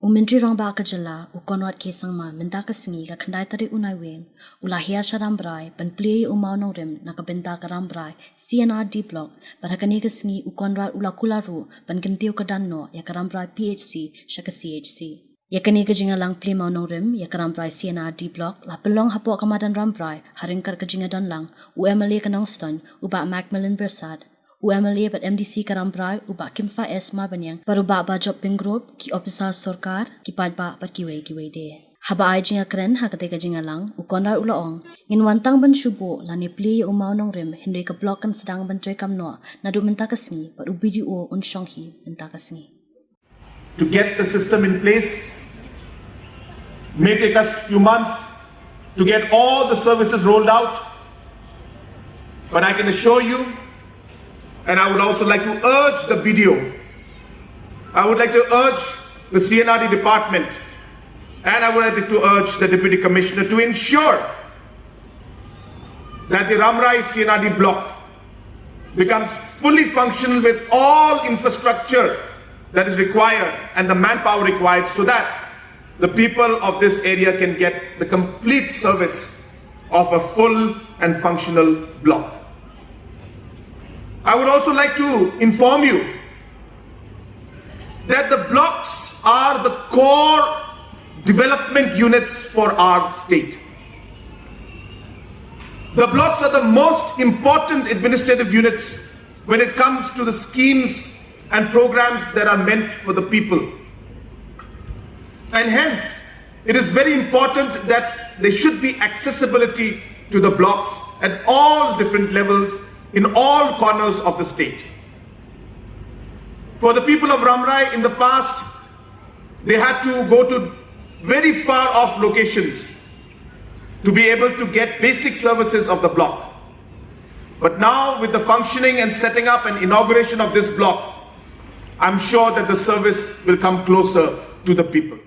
Umintri Rambrai kajala ukonwat kesangma mendaka singi ka khandai tari unai wen ulahia Rambrai pan Plie umau nongrim nakabenta ka Rambrai C&Rd block parhakani ka singi ukonwat ula Kularu pan Kyntiew Kyrdan no ya ka Rambrai PHC shaka CHC yakani ka jinga lang Plie mau nongrim ya ka Rambrai C&Rd block la pelong hapo kamadan Rambrai haringkar ka jinga dan lang UMLA ka Nongston uba Macmillan Bersad UMLA bat MDC ka Rambrai uba Kimfa S Marbanyang paruba ba job ping group ki officer sorkar ki padba par kiwe de haba ai jinga kren ha kate ka jinga lang ukonar ulaong ngin wantang ban shubo lani Plie umau nongrim hindai ka block kan sedang ban trek kam no nadu menta ka singi par ubidio un shonghi menta ka singi. To get the system in place may take us few months to get all the services rolled out, but I can assure you, and I would also like to urge the BDO, I would like to urge the C&Rd department, and I would like to urge the Deputy Commissioner to ensure that the Rambrai C&Rd block becomes fully functional with all infrastructure that is required and the manpower required so that the people of this area can get the complete service of a full and functional block. I would also like to inform you that the blocks are the core development units for our state. The blocks are the most important administrative units when it comes to the schemes and programs that are meant for the people. And hence, it is very important that there should be accessibility to the blocks at all different levels in all corners of the state. For the people of Rambrai in the past, they had to go to very far off locations to be able to get basic services of the block. But now with the functioning and setting up and inauguration of this block, I'm sure that the service will come closer to the people.